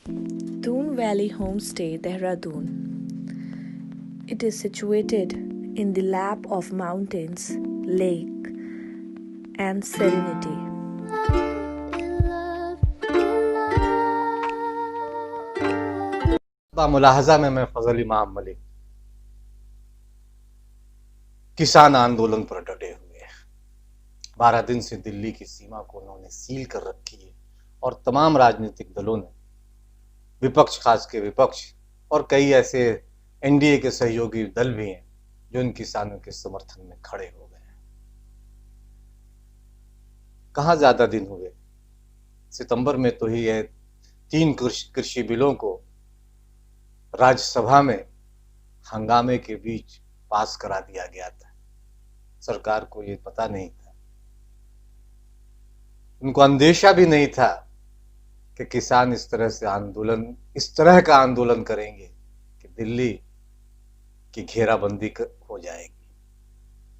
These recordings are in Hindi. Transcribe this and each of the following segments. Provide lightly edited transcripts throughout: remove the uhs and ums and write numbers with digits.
Doon Valley Homestay, Dehradun. It is situated in the lap of mountains, lake, and serenity. मुलाहजा में मैं फजल इमाम मलिक किसान आंदोलन पर डटे हुए हैं। 12 दिन से दिल्ली की सीमा को उन्होंने सील कर रखी है और तमाम राजनीतिक दलों ने, विपक्ष खास के विपक्ष और कई ऐसे एनडीए के सहयोगी दल भी हैं जो इन किसानों के समर्थन में खड़े हो गए हैं। कहाँ ज्यादा दिन हुए, सितंबर में तो ही ये 3 कृषि बिलों को राज्यसभा में हंगामे के बीच पास करा दिया गया था। सरकार को ये पता नहीं था, उनको अंदेशा भी नहीं था कि किसान इस तरह का आंदोलन करेंगे कि दिल्ली की घेराबंदी हो जाएगी।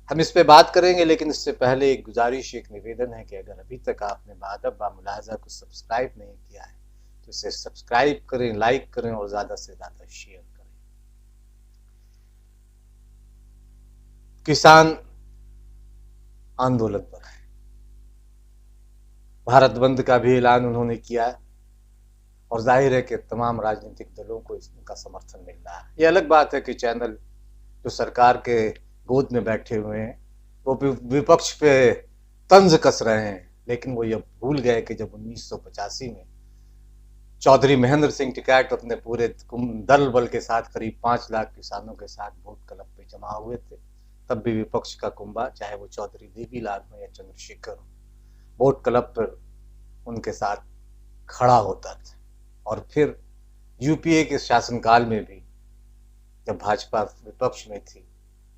हम इस पे बात करेंगे, लेकिन इससे पहले एक गुजारिश, एक निवेदन है कि अगर अभी तक आपने बादब बा मुलाहजा को सब्सक्राइब नहीं किया है तो इसे सब्सक्राइब करें, लाइक करें और ज्यादा से ज्यादा शेयर करें। किसान आंदोलन पर है, भारत बंद का भी ऐलान उन्होंने किया है और जाहिर है कि तमाम राजनीतिक दलों को इसका समर्थन मिल रहा है। ये अलग बात है कि चैनल जो सरकार के गोद में बैठे हुए हैं वो विपक्ष पे तंज कस रहे हैं, लेकिन वो ये भूल गए कि जब 1985 में चौधरी महेंद्र सिंह टिकैत अपने पूरे दल बल के साथ करीब 5 लाख किसानों के साथ वोट क्लब पे जमा हुए थे, तब भी विपक्ष का कुंभा, चाहे वो चौधरी देवीलाल हो या चंद्रशेखर हो, वोट क्लब पर उनके साथ खड़ा होता था। और फिर यूपीए के शासनकाल में भी जब भाजपा विपक्ष में थी,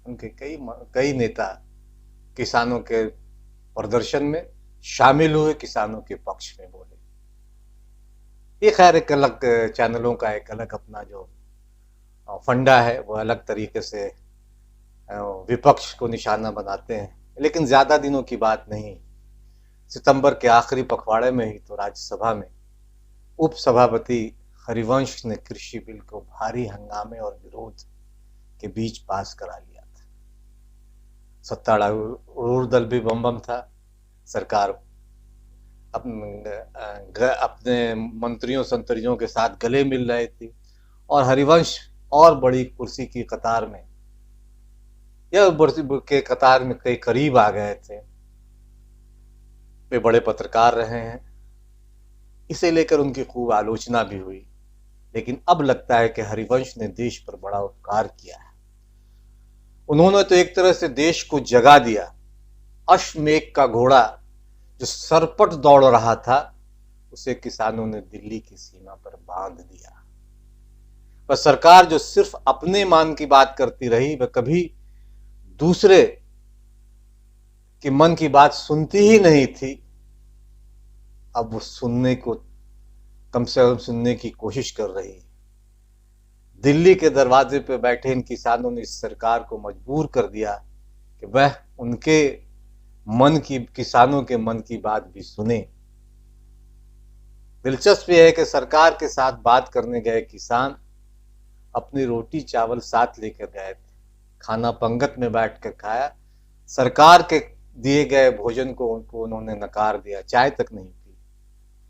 उनके कई नेता किसानों के प्रदर्शन में शामिल हुए, किसानों के पक्ष में बोले। ये खैर एक अलग चैनलों का एक अलग अपना जो फंडा है, वो अलग तरीके से विपक्ष को निशाना बनाते हैं, लेकिन ज्यादा दिनों की बात नहीं। सितंबर के आखिरी पखवाड़े में ही तो राज्यसभा में उपसभापति हरिवंश ने कृषि बिल को भारी हंगामे और विरोध के बीच पास करा लिया था। सत्तारूढ़ दल भी बम था, सरकार अपने मंत्रियों संतरियों के साथ गले मिल रहे थी और हरिवंश और बड़ी कुर्सी की कतार में या के कतार में कई करीब आ गए थे। वे बड़े पत्रकार रहे हैं, इसे लेकर उनकी खूब आलोचना भी हुई, लेकिन अब लगता है कि हरिवंश ने देश पर बड़ा उपकार किया है। उन्होंने तो एक तरह से देश को जगा दिया। अश्वमेघ का घोड़ा जो सरपट दौड़ रहा था, उसे किसानों ने दिल्ली की सीमा पर बांध दिया। पर सरकार जो सिर्फ अपने मान की बात करती रही, वह कभी दूसरे के मन की बात सुनती ही नहीं थी। अब वो सुनने को कम से कम सुनने की कोशिश कर रही है। दिल्ली के दरवाजे पे बैठे इन किसानों ने इस सरकार को मजबूर कर दिया कि वह उनके किसानों के मन की बात भी सुने। दिलचस्प यह है कि सरकार के साथ बात करने गए किसान अपनी रोटी चावल साथ लेकर गए थे, खाना पंगत में बैठकर खाया, सरकार के दिए गए भोजन को उन्होंने नकार दिया, चाय तक नहीं पी।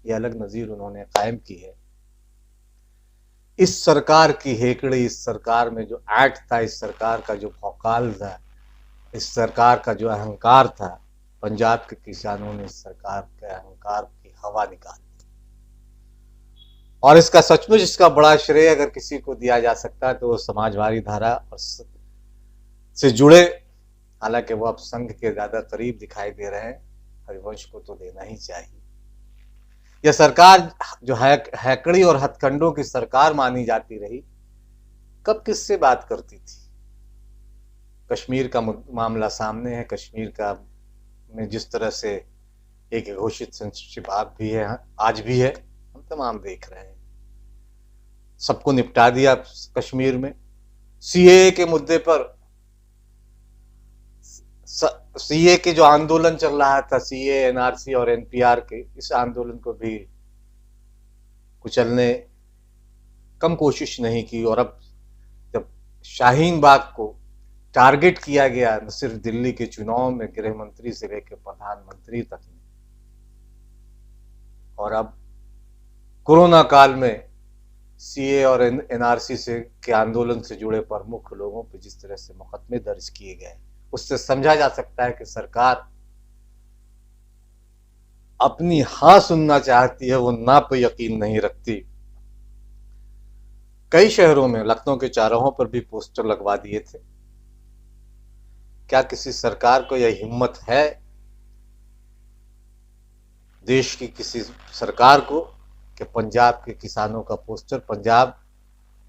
यह अलग नजीर उन्होंने कायम की है। इस सरकार की हेकड़ी, इस सरकार में जो ऐट था, इस सरकार का जो भौकाल था, इस सरकार का जो अहंकार था, पंजाब के किसानों ने इस सरकार के अहंकार की हवा निकाल दी। और इसका सचमुच इसका बड़ा श्रेय अगर किसी को दिया जा सकता है तो वो समाजवादी धारा और से जुड़े, हालांकि वो अब संघ के ज्यादा करीब दिखाई दे रहे हैं, हरिवंश को तो देना ही चाहिए। यह सरकार जो हैकड़ी और हथकंडों की सरकार मानी जाती रही, कब किससे बात करती थी। कश्मीर का मामला सामने है, कश्मीर का में जिस तरह से एक घोषित सेंसरशिप आज भी है, हम तमाम देख रहे हैं। सबको निपटा दिया कश्मीर में। सीएए के मुद्दे पर सीए के जो आंदोलन चल रहा था, सीए, एनआरसी और एनपीआर के, इस आंदोलन को भी कुचलने कम कोशिश नहीं की। और अब जब शाहीन बाग को टारगेट किया गया, न सिर्फ दिल्ली के चुनाव में गृह मंत्री से लेकर प्रधानमंत्री तक में, और अब कोरोना काल में सीए और एनआरसी से के आंदोलन से जुड़े प्रमुख लोगों पर जिस तरह से मुकदमे दर्ज किए गए, उससे समझा जा सकता है कि सरकार अपनी हाँ सुनना चाहती है, वो ना पे यकीन नहीं रखती। कई शहरों में, लखनऊ के चौराहों पर भी पोस्टर लगवा दिए थे। क्या किसी सरकार को यह हिम्मत है, देश की किसी सरकार को, कि पंजाब के किसानों का पोस्टर पंजाब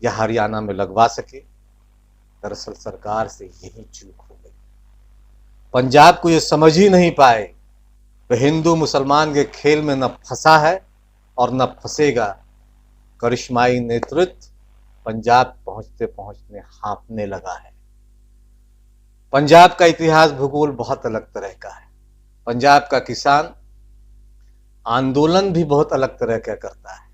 या हरियाणा में लगवा सके? दरअसल सरकार से यही चूक हो गई। पंजाब को यह समझ ही नहीं पाए, वह हिंदू मुसलमान के खेल में न फंसा है और न फंसेगा। करिश्माई नेतृत्व पंजाब पहुंचते पहुंचते हाँफने लगा है। पंजाब का इतिहास भूगोल बहुत अलग तरह का है। पंजाब का किसान आंदोलन भी बहुत अलग तरह का करता है।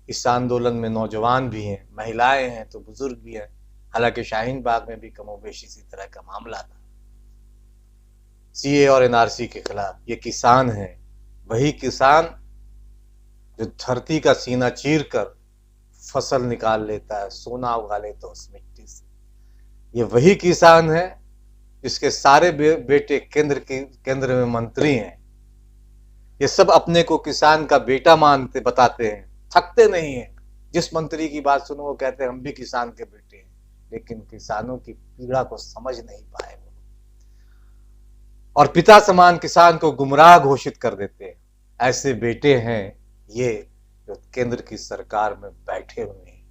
इस आंदोलन में नौजवान भी हैं, महिलाएं हैं, तो बुजुर्ग भी हैं। हालांकि शाहीन बाग में भी कमोबेश इसी तरह का मामला था। सीए और एनआरसी के खिलाफ ये किसान हैं, वही किसान जो धरती का सीना चीर कर फसल निकाल लेता है, सोना उगा लेता है उस मिट्टी से। ये वही किसान है जिसके सारे बेटे केंद्र में मंत्री हैं। ये सब अपने को किसान का बेटा मानते बताते हैं, थकते नहीं हैं। जिस मंत्री की बात सुनो वो कहते हैं हम भी किसान के बेटे हैं, लेकिन किसानों की पीड़ा को समझ नहीं पाए वो, और पिता समान किसान को गुमराह घोषित कर देते हैं। ऐसे बेटे हैं ये जो केंद्र की सरकार में बैठे हुए हैं।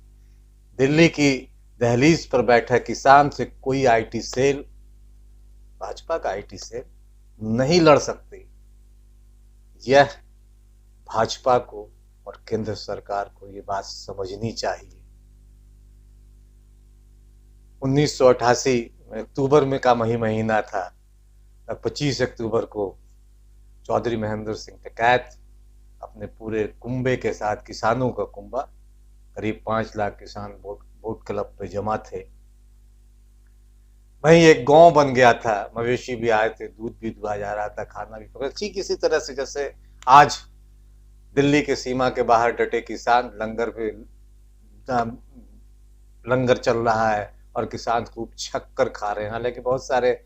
दिल्ली की दहलीज पर बैठा किसान से कोई आईटी सेल, भाजपा का आईटी सेल नहीं लड़ सकती। यह भाजपा को और केंद्र सरकार को ये बात समझनी चाहिए। 1988 में अक्टूबर में का महीना था। 25 अक्टूबर को चौधरी महेंद्र सिंह टिकैत अपने पूरे कुंबे के साथ, किसानों का कुंबा, करीब 5 लाख किसान बोट क्लब पे जमा थे। वहीं एक गांव बन गया था, मवेशी भी आए थे, दूध भी दुहा जा रहा था, खाना भी पका, ठीक इसी तरह से जैसे आज दिल्ली के सीमा के बाहर डटे किसान लंगर पे लंगर चल रहा है और किसान खूब छक कर खा रहे हैं। हालांकि बहुत सारे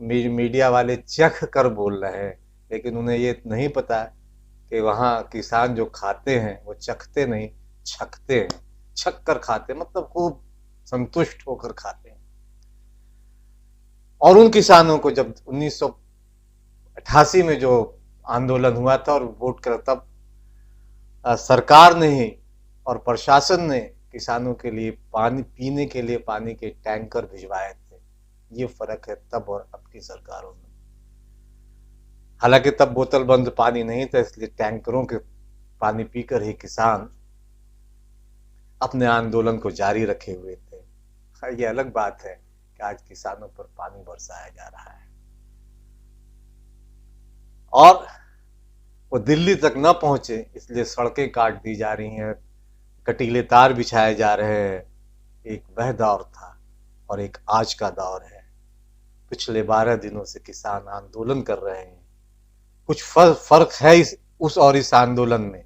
मीडिया वाले चख कर बोल रहे हैं, लेकिन उन्हें ये नहीं पता कि वहाँ किसान जो खाते हैं वो चखते नहीं, छकते हैं। छक कर खाते मतलब खूब संतुष्ट होकर खाते हैं। और उन किसानों को जब 1988 में जो आंदोलन हुआ था और वोट कर, तब सरकार ने ही और प्रशासन ने किसानों के लिए पानी पीने के लिए पानी के टैंकर भिजवाए थे। ये फर्क है तब और अब की सरकारों में। हालांकि तब बोतल बंद पानी नहीं था, इसलिए टैंकरों के पानी पीकर ही किसान अपने आंदोलन को जारी रखे हुए थे। ये अलग बात है कि आज किसानों पर पानी बरसाया जा रहा है और वो दिल्ली तक न पहुंचे, इसलिए सड़कें काट दी जा रही हैं, कटीले तार बिछाए जा रहे हैं। एक वह दौर था और एक आज का दौर है। पिछले 12 दिनों से किसान आंदोलन कर रहे हैं। कुछ फर्क है उस और इस आंदोलन में।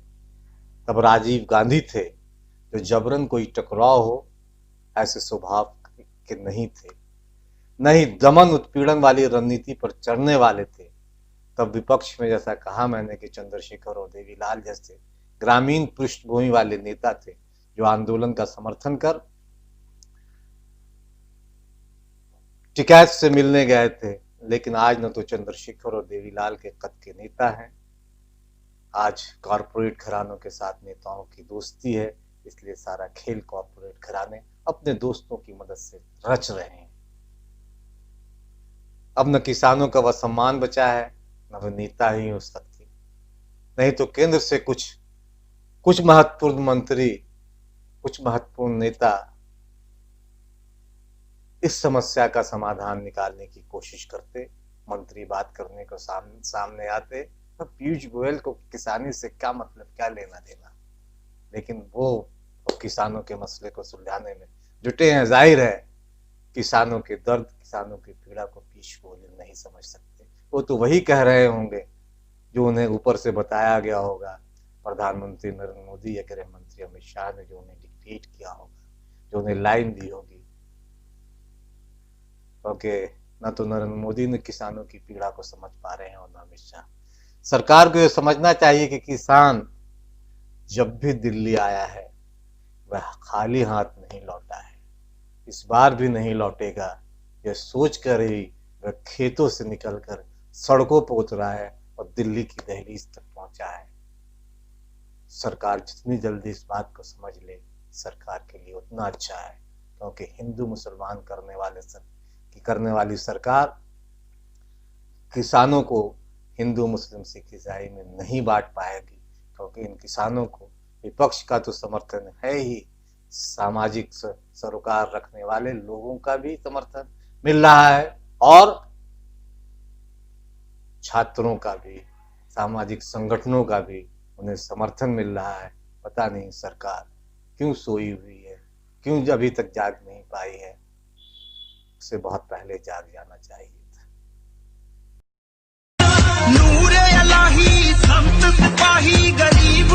तब राजीव गांधी थे जो जबरन कोई टकराव हो ऐसे स्वभाव के नहीं थे, नहीं दमन उत्पीड़न वाली रणनीति पर चढ़ने वाले थे। तब विपक्ष में, जैसा कहा मैंने, कि चंद्रशेखर और देवीलाल जैसे ग्रामीण पृष्ठभूमि वाले नेता थे जो आंदोलन का समर्थन कर टिकैत से मिलने गए थे। लेकिन आज न तो चंद्रशेखर और देवीलाल के कद के नेता हैं, आज कॉरपोरेट घरानों के साथ नेताओं की दोस्ती है, इसलिए सारा खेल कॉरपोरेट घराने अपने दोस्तों की मदद से रच रहे हैं। अब न किसानों का वह सम्मान बचा है, न वह नेता ही हो सकती। नहीं तो केंद्र से कुछ महत्वपूर्ण मंत्री, कुछ महत्वपूर्ण नेता इस समस्या का समाधान निकालने की कोशिश करते, मंत्री बात करने को सामने आते। तो पीयूष गोयल को किसानी से क्या मतलब, क्या लेना देना। लेकिन वो किसानों के मसले को सुलझाने में जुटे हैं। जाहिर है किसानों के दर्द, किसानों की पीड़ा को पीयूष गोयल नहीं समझ सकते। वो तो वही कह रहे होंगे जो उन्हें ऊपर से बताया गया होगा, प्रधानमंत्री नरेंद्र मोदी या गृह मंत्री अमित शाह ने जो उन्हें डिक्टेट किया होगा, जो उन्हें लाइन दी होगी। क्योंकि न तो नरेंद्र मोदी ने किसानों की पीड़ा को समझ पा रहे हैं और न अमित शाह। सरकार को यह समझना चाहिए कि किसान जब भी दिल्ली आया है वह खाली हाथ नहीं लौटा है, इस बार भी नहीं लौटेगा। यह सोच कर ही वह खेतों से निकलकर सड़कों पर उतरा है और दिल्ली की दहलीज तक पहुंचा है। सरकार जितनी जल्दी इस बात को समझ ले, सरकार के लिए उतना अच्छा है, क्योंकि हिंदू मुसलमान करने वाली सरकार किसानों को हिंदू मुस्लिम सिख ईसाई में नहीं बांट पाएगी, क्योंकि इन किसानों को विपक्ष का तो समर्थन है ही, सामाजिक सरोकार रखने वाले लोगों का भी समर्थन मिल रहा है और छात्रों का भी, सामाजिक संगठनों का भी उन्हें समर्थन मिल रहा है। पता नहीं सरकार क्यों सोई हुई है, क्यों अभी तक जाग नहीं पाई है। उसे बहुत पहले जाग जाना चाहिए था। नूरे इलाही संत सिपाही गरीब